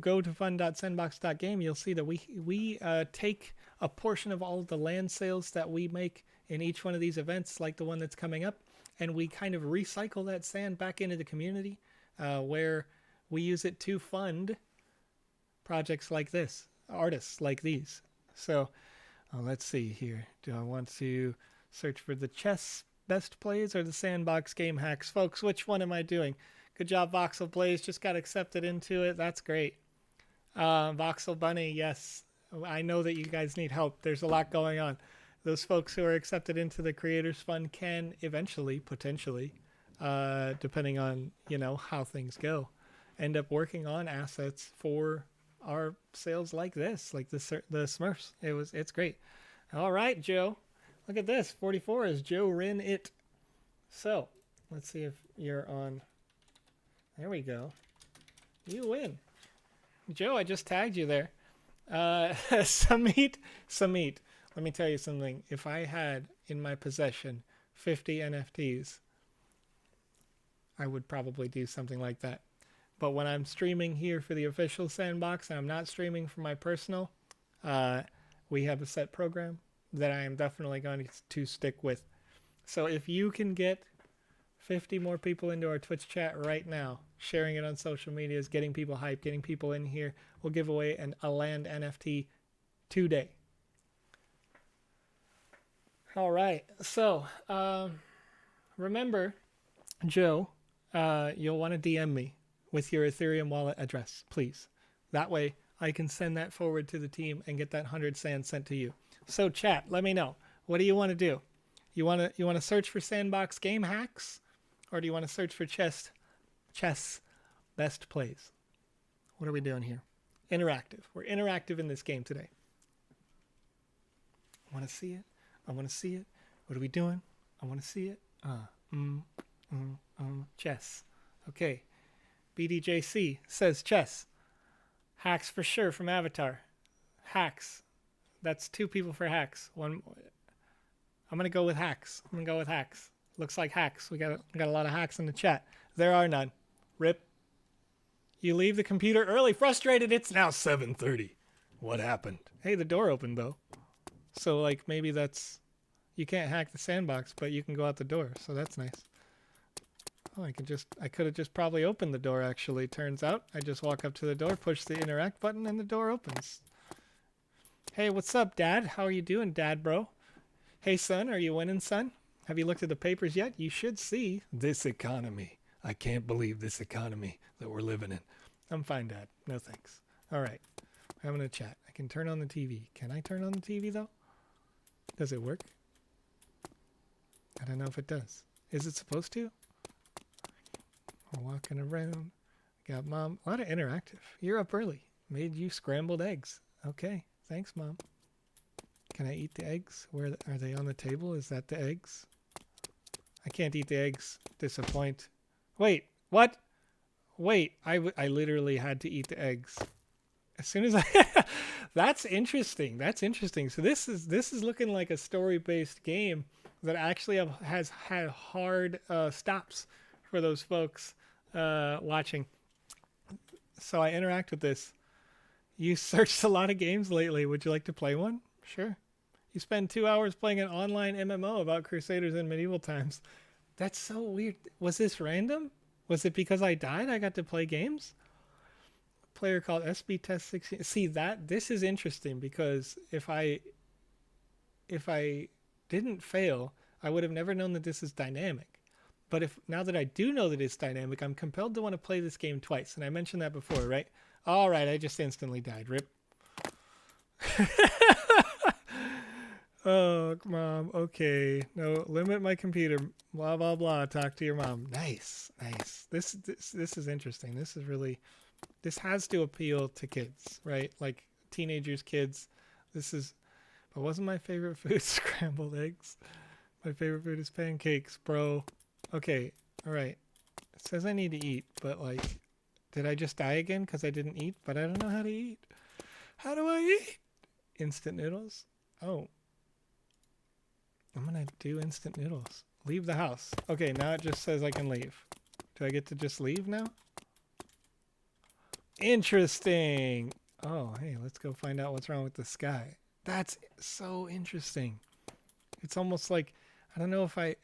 go to fund.sandbox.game, you'll see that we take a portion of all of the land sales that we make in each one of these events, like the one that's coming up, and we kind of recycle that sand back into the community, where we use it to fund projects like this, artists like these. So let's see here. Do I want to search for the chess best plays or the sandbox game hacks? Folks, which one am I doing? Good job, Voxel Plays. Just got accepted into it. That's great. Voxel Bunny, yes. I know that you guys need help. There's a lot going on. Those folks who are accepted into the Creators Fund can eventually, potentially, depending on, you know, how things go, end up working on assets for our sales like this, like the Smurfs. It's great. All right, Joe. Look at this. 44 is Joe Rin It. So Let's see if you're on. There we go. You win. Joe, I just tagged you there. Samit, let me tell you something. If I had in my possession 50 NFTs, I would probably do something like that. But when I'm streaming here for the official Sandbox and I'm not streaming for my personal, we have a set program that I am definitely going to stick with. So if you can get 50 more people into our Twitch chat right now, sharing it on social media, is getting people hyped, getting people in here, we'll give away a land NFT today. All right. So remember, Joe, you'll want to DM me with your Ethereum wallet address, please. That way I can send that forward to the team and get that 100 sand sent to you. So chat, let me know. What do you want to do? You want to search for Sandbox game hacks, or do you want to search for chess best plays? What are we doing here? Interactive. We're interactive in this game today. I want to see it. I want to see it. What are we doing? I want to see it. Chess. Okay. BDJC says chess. Hacks for sure from Avatar. Hacks. That's 2 people for hacks. One. I'm gonna go with hacks. Looks like hacks. We got a lot of hacks in the chat. There are none. Rip. You leave the computer early. Frustrated. It's now 7:30. What happened? Hey, the door opened though. So like maybe that's, you can't hack the Sandbox, but you can go out the door. So that's nice. Oh, I could have just probably opened the door actually. Turns out I just walk up to the door, push the interact button, and the door opens. Hey, what's up, Dad? How are you doing, Dad, bro? Hey, son, are you winning, son? Have you looked at the papers yet? You should see this economy. I can't believe this economy that we're living in. I'm fine, Dad. No thanks. All right. I'm having a chat. I can turn on the TV. Can I turn on the TV, though? Does it work? I don't know if it does. Is it supposed to? We're walking around. Got Mom. A lot of interactive. You're up early. Made you scrambled eggs. Okay. Thanks, Mom. Can I eat the eggs? Where are they on the table? Is that the eggs? I can't eat the eggs. Disappoint. Wait. What? Wait. I literally had to eat the eggs. As soon as I... That's interesting. That's interesting. So this is looking like a story-based game that actually has had hard stops for those folks watching. So I interact with this. You searched a lot of games lately. Would you like to play one? Sure. You spend 2 hours playing an online MMO about Crusaders in medieval times. That's so weird. Was this random? Was it because I died I got to play games? A player called SB Test 16. See, this is interesting because if I didn't fail, I would have never known that this is dynamic. But now that I do know that it's dynamic, I'm compelled to want to play this game twice. And I mentioned that before, right? All right, I just instantly died. Rip. Oh, Mom. Okay. No, limit my computer. Blah, blah, blah. Talk to your mom. Nice. Nice. This is interesting. This has to appeal to kids, right? Like teenagers, kids. But wasn't my favorite food scrambled eggs? My favorite food is pancakes, bro. Okay. All right. It says I need to eat, but like, did I just die again because I didn't eat? But I don't know how to eat. How do I eat? Instant noodles? Oh. I'm going to do instant noodles. Leave the house. Okay, now it just says I can leave. Do I get to just leave now? Interesting. Oh, hey, let's go find out what's wrong with the sky. That's so interesting. It's almost like I don't know if I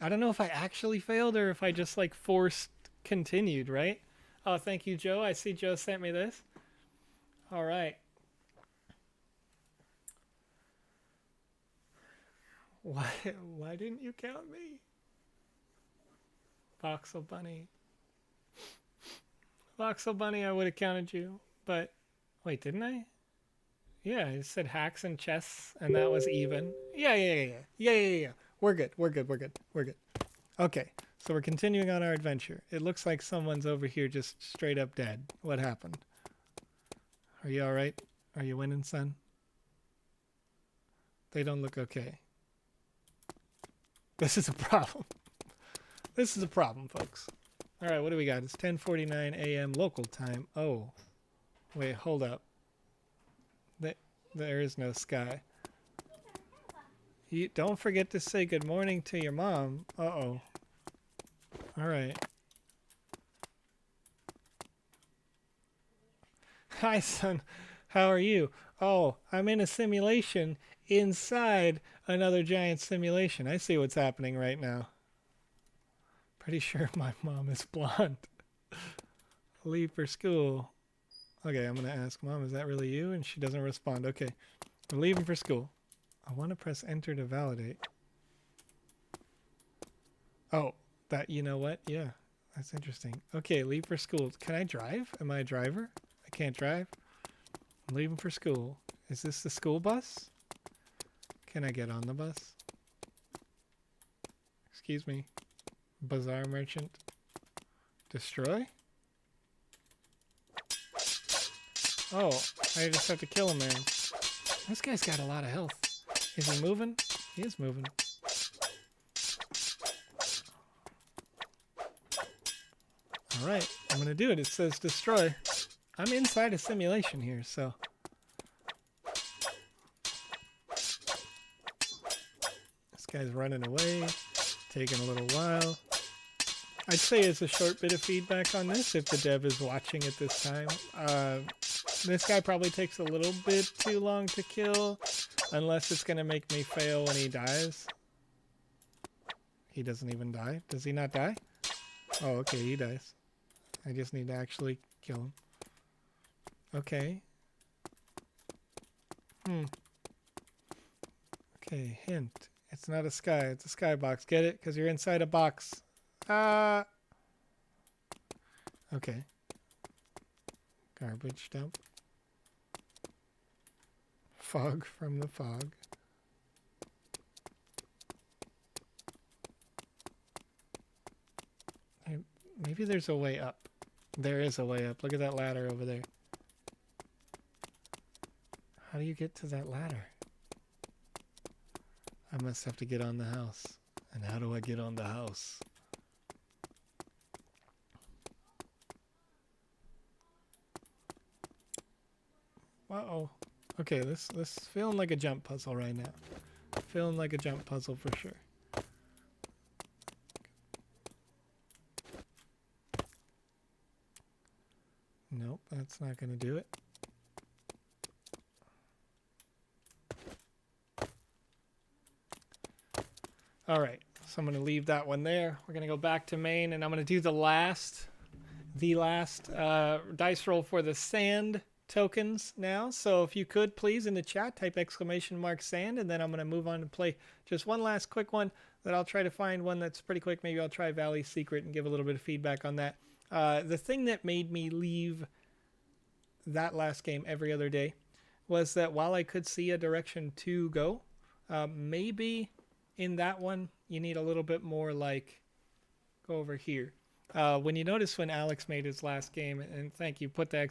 actually failed or if I just like forced continued, right? Oh, thank you, Joe. I see Joe sent me this. All right. Why didn't you count me? Voxel Bunny. Voxel Bunny, I would have counted you. But, wait, didn't I? Yeah, it said hacks and chess, and that was even. Yeah. We're good. Okay, so we're continuing on our adventure. It looks like someone's over here just straight up dead. What happened? Are you alright? Are you winning, son? They don't look okay. This is a problem. This is a problem, folks. All right, what do we got? It's 10:49 a.m. local time. Oh, wait, hold up. There is no sky. You don't forget to say good morning to your mom. Uh-oh. All right. Hi, son. How are you? Oh, I'm in a simulation inside another giant simulation. I see what's happening right now. Pretty sure my mom is blonde. Leave for school. Okay, I'm going to ask Mom, is that really you? And she doesn't respond. Okay, I'm leaving for school. I want to press enter to validate. Oh, you know what? Yeah, that's interesting. Okay, leave for school. Can I drive? Am I a driver? I can't drive. I'm leaving for school. Is this the school bus? Can I get on the bus? Excuse me. Bazaar merchant. Destroy? Oh, I just have to kill him, man. This guy's got a lot of health. Is he moving? He is moving. Alright, I'm gonna do it. It says destroy. I'm inside a simulation here, so... This guy's running away. Taking a little while. I'd say it's a short bit of feedback on this if the dev is watching at this time. This guy probably takes a little bit too long to kill, unless it's going to make me fail when he dies. He doesn't even die. Does he not die? Oh, okay, he dies. I just need to actually kill him. Okay. Okay, hint. It's not a sky, it's a skybox. Get it? Because you're inside a box. Okay. Garbage dump. Fog from the fog. Maybe there's a way up. There is a way up. Look at that ladder over there. How do you get to that ladder? I must have to get on the house. And how do I get on the house? Uh-oh. Okay, this feeling like a jump puzzle right now. Feeling like a jump puzzle for sure. Nope, that's not going to do it. All right, so I'm going to leave that one there. We're going to go back to main, and I'm going to do the last dice roll for the sand tokens now. So if you could please in the chat type !sand, and then I'm going to move on and play just one last quick one that I'll try to find one that's pretty quick. Maybe I'll try Valley Secret and give a little bit of feedback on that. The thing that made me leave that last game every other day was that while I could see a direction to go, maybe in that one you need a little bit more like go over here. When you notice when Alex made his last game, and thank you, put the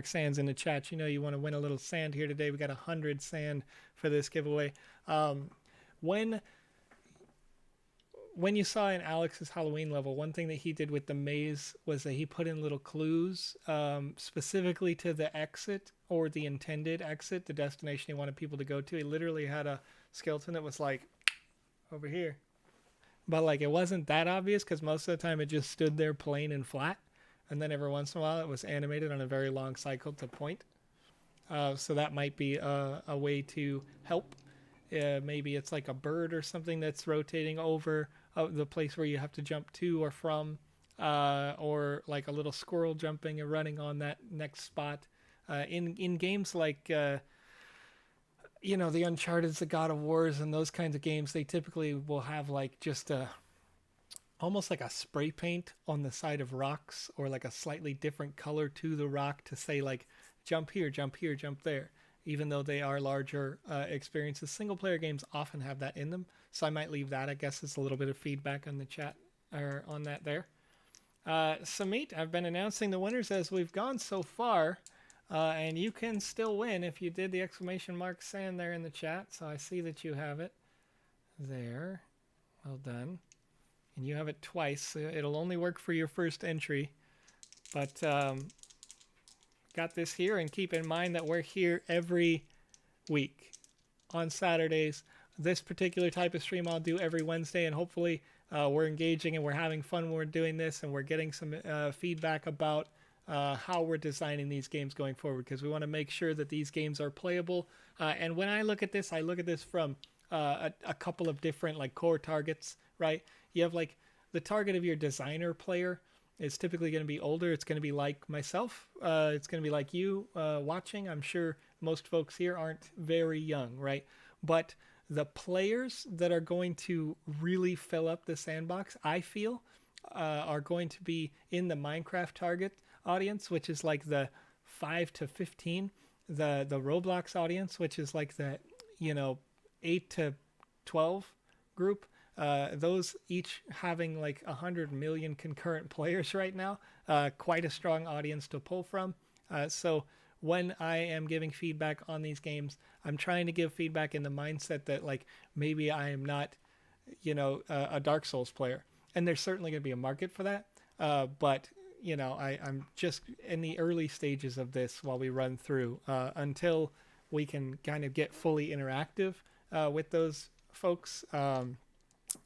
!sands in the chat. You know you want to win a little sand here today. We got 100 sand for this giveaway. When you saw in Alex's Halloween level, one thing that he did with the maze was that he put in little clues specifically to the exit or the intended exit, the destination he wanted people to go to. He literally had a skeleton that was like over here. But like it wasn't that obvious because most of the time it just stood there plain and flat. And then every once in a while it was animated on a very long cycle to point. So that might be a way to help. Maybe it's like a bird or something that's rotating over the place where you have to jump to or from, or like a little squirrel jumping and running on that next spot. In games like the Uncharted's, the God of Wars, and those kinds of games, they typically will have like just almost like a spray paint on the side of rocks, or like a slightly different color to the rock to say like jump here, jump here, jump there. Even though they are larger experiences, single-player games often have that in them. So I might leave that. I guess it's a little bit of feedback on the chat or on that there. Samit, I've been announcing the winners as we've gone so far, and you can still win if you did the !sand there in the chat. So I see that you have it there. Well done. and you have it twice. So it'll only work for your first entry. But got this here, and keep in mind that we're here every week on Saturdays. This particular type of stream I'll do every Wednesday, and hopefully we're engaging and we're having fun when we're doing this, and we're getting some feedback about how we're designing these games going forward, because we want to make sure that these games are playable. And when I look at this from a couple of different like core targets, right? You have like the target of your designer player is typically going to be older. It's going to be like myself. It's going to be like you watching. I'm sure most folks here aren't very young, right? But the players that are going to really fill up the sandbox, I feel, are going to be in the Minecraft target audience, which is like the 5 to 15, the Roblox audience, which is like the 8 to 12 group. Those each having like 100 million concurrent players right now, quite a strong audience to pull from. So when I am giving feedback on these games, I'm trying to give feedback in the mindset that like maybe I am not, a Dark Souls player, and there's certainly going to be a market for that. But I'm just in the early stages of this while we run through until we can kind of get fully interactive with those folks.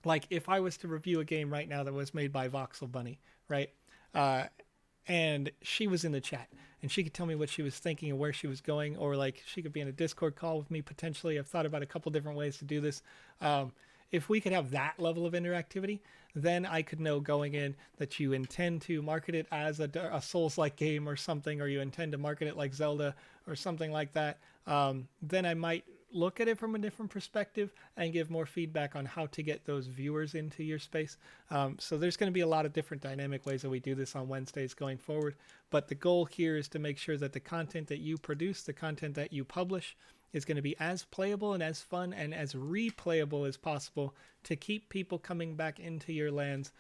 Like if I was to review a game right now that was made by Voxel Bunny, right? And she was in the chat and she could tell me what she was thinking and where she was going, or like she could be in a Discord call with me potentially. I've thought about a couple different ways to do this. If we could have that level of interactivity, then I could know going in that you intend to market it as a Souls-like game or something, or you intend to market it like Zelda or something like that. Then I might look at it from a different perspective and give more feedback on how to get those viewers into your space. So there's going to be a lot of different dynamic ways that we do this on Wednesdays going forward. But the goal here is to make sure that the content that you produce, the content that you publish, is going to be as playable and as fun and as replayable as possible to keep people coming back into your lands.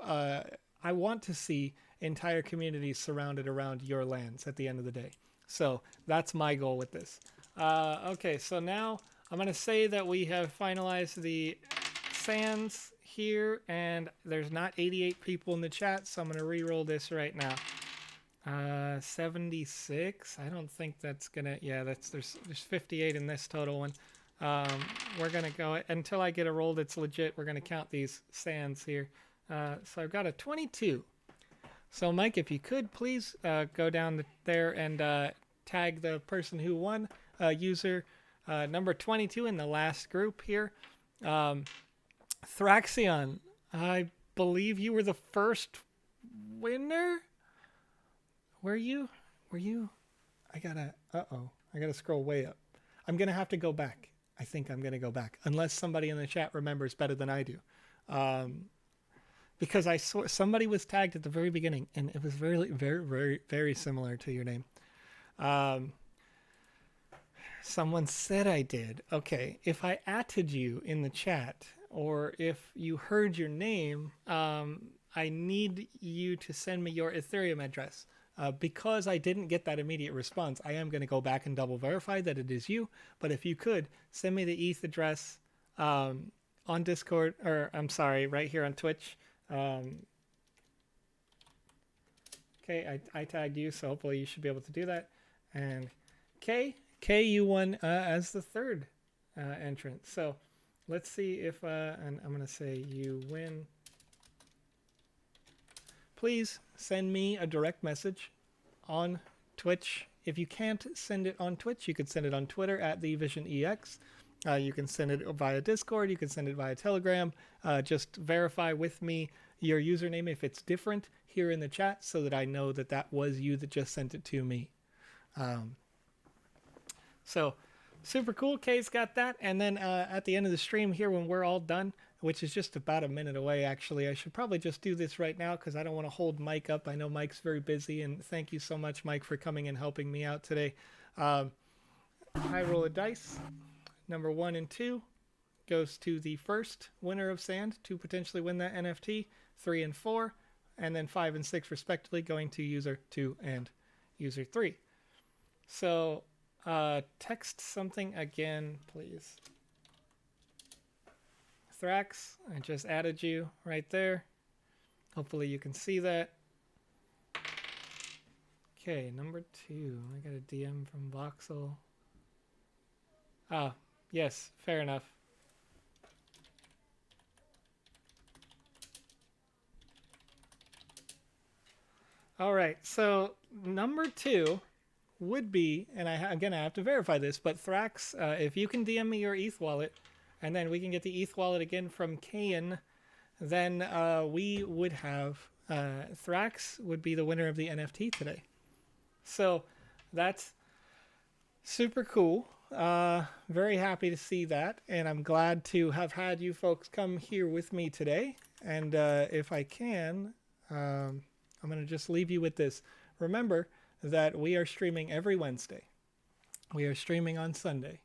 I want to see entire communities surrounded around your lands at the end of the day. So that's my goal with this. Okay, so now I'm going to say that we have finalized the sands here, and there's not 88 people in the chat, so I'm going to re-roll this right now. 76. I don't think that's gonna. Yeah, there's 58 in this total one. We're gonna go until I get a roll that's legit. We're gonna count these sands here. So I've got a 22. So Mike, if you could please go down there and tag the person who won, user number 22 in the last group here. Thraxion, I believe you were the first winner. Were you? I gotta scroll way up. I'm gonna have to go back. I think I'm gonna go back unless somebody in the chat remembers better than I do. Because I saw somebody was tagged at the very beginning and it was very, very, very, very similar to your name. Someone said I did. Okay. If I atted you in the chat, or if you heard your name, I need you to send me your Ethereum address. Because I didn't get that immediate response, I am going to go back and double verify that it is you. But if you could, send me the ETH address on Discord, or I'm sorry, right here on Twitch. Okay, I tagged you, so hopefully you should be able to do that. And K, you won as the third entrant. So let's see if, and I'm going to say you win. Please send me a direct message on Twitch. If you can't send it on Twitch, you could send it on Twitter at TheVisionEX. You can send it via Discord. You can send it via Telegram. Just verify with me your username if it's different here in the chat so that I know that that was you that just sent it to me. So super cool. Kay's got that. And then at the end of the stream here when we're all done, which is just about a minute away, actually. I should probably just do this right now because I don't want to hold Mike up. I know Mike's very busy, and thank you so much, Mike, for coming and helping me out today. I roll a dice. Number 1 and 2 goes to the first winner of sand to potentially win that NFT. 3 and 4, and then 5 and 6, respectively, going to user 2 and user 3. So text something again, please. Thrax, I just added you right there. Hopefully you can see that. Okay, number 2. I got a DM from Voxel. Ah, yes, fair enough. All right, so number 2 would be, and again, I have to verify this, but Thrax, if you can DM me your ETH wallet, and then we can get the ETH wallet again from Kayan, then we would have, Thrax would be the winner of the NFT today. So that's super cool. Very happy to see that, and I'm glad to have had you folks come here with me today. And if I can, I'm going to just leave you with this. Remember that we are streaming every Wednesday. We are streaming on Sunday.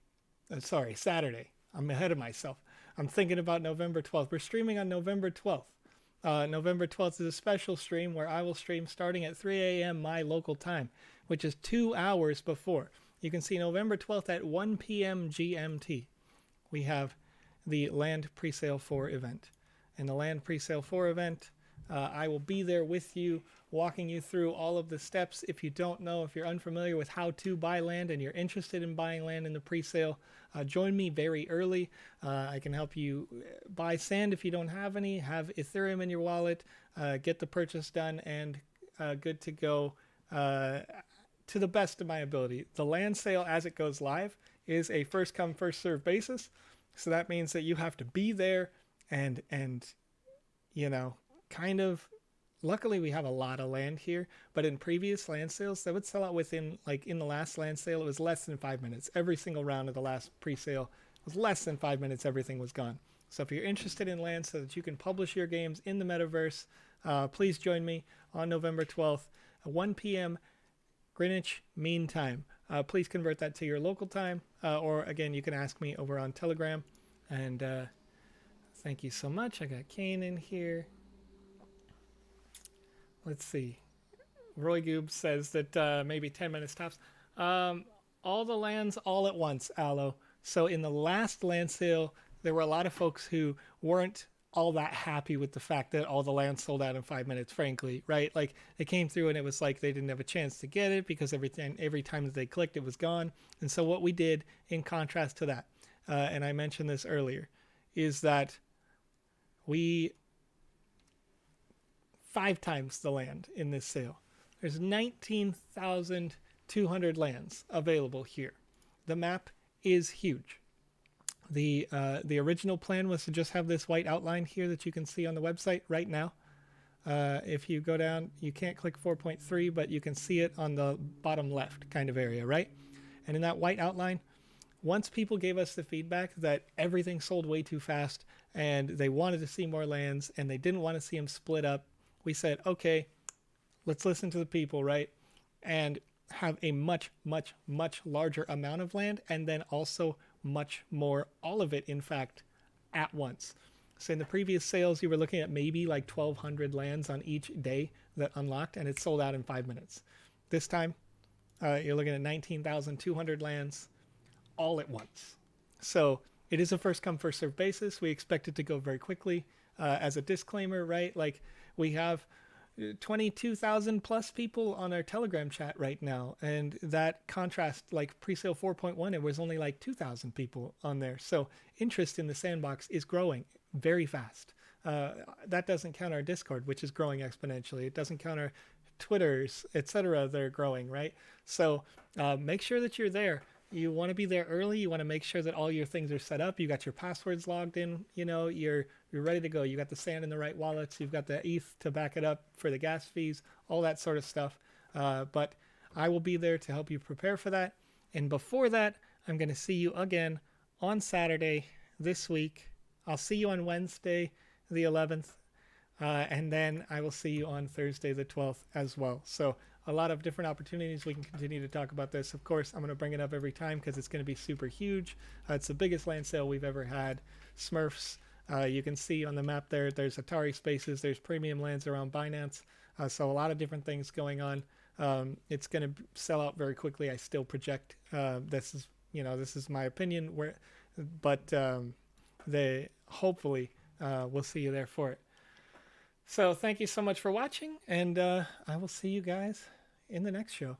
Saturday. I'm ahead of myself. I'm thinking about November 12th. We're streaming on November 12th. November 12th is a special stream where I will stream starting at 3 a.m. my local time, which is 2 hours before. You can see November 12th at 1 p.m. GMT. We have the Land Presale 4 event. And the Land Presale 4 event, I will be there with you, walking you through all of the steps. If you don't know, if you're unfamiliar with how to buy land and you're interested in buying land in the presale, join me very early. I can help you buy sand if you don't have any, have Ethereum in your wallet, get the purchase done, and good to go to the best of my ability. The land sale as it goes live is a first come first serve basis. So that means that you have to be there and you know, kind of, luckily we have a lot of land here, but in previous land sales, that would sell out within, like in the last land sale, it was less than 5 minutes. Every single round of the last pre-sale was less than 5 minutes, everything was gone. So if you're interested in land so that you can publish your games in the metaverse, please join me on November 12th at 1 p.m. Greenwich Mean Time. Please convert that to your local time, or again, you can ask me over on Telegram. And thank you so much. I got Kane in here. Let's see. Roy Goob says that maybe 10 minutes tops. All the lands all at once, Aloe. So in the last land sale, there were a lot of folks who weren't all that happy with the fact that all the land sold out in 5 minutes, frankly, right? Like they came through and it was like they didn't have a chance to get it because every time that they clicked, it was gone. And so what we did in contrast to that, and I mentioned this earlier, is that we 5 times the land in this sale. There's 19,200 lands available here. The map is huge. The original plan was to just have this white outline here that you can see on the website right now. If you go down, you can't click 4.3, but you can see it on the bottom left kind of area, right? And in that white outline, once people gave us the feedback that everything sold way too fast and they wanted to see more lands and they didn't want to see them split up, we said, okay, let's listen to the people, right? And have a much, much, much larger amount of land, and then also much more, all of it, in fact, at once. So in the previous sales, you were looking at maybe like 1,200 lands on each day that unlocked, and it sold out in 5 minutes. This time, you're looking at 19,200 lands all at once. So it is a first come, first serve basis. We expect it to go very quickly. As a disclaimer, right? Like we have 22,000 plus people on our Telegram chat right now, and that contrast, like presale 4.1, it was only like 2,000 people on there. So interest in the Sandbox is growing very fast. That doesn't count our Discord, which is growing exponentially. It doesn't count our Twitters, etc. They're growing, right? So make sure that you're there. You want to be there early. You want to make sure that all your things are set up. You got your passwords logged in. You know, you're ready to go. You got the sand in the right wallets. You've got the ETH to back it up for the gas fees, all that sort of stuff. But I will be there to help you prepare for that. And before that, I'm going to see you again on Saturday this week. I'll see you on Wednesday, the 11th. And then I will see you on Thursday, the 12th as well. So a lot of different opportunities. We can continue to talk about this. Of course, I'm going to bring it up every time because it's going to be super huge. It's the biggest land sale we've ever had. Smurfs, you can see on the map there, there's Atari Spaces, there's premium lands around Binance. So a lot of different things going on. It's going to sell out very quickly. I still project, this is my opinion, but hopefully we'll see you there for it. So thank you so much for watching, and I will see you guys in the next show.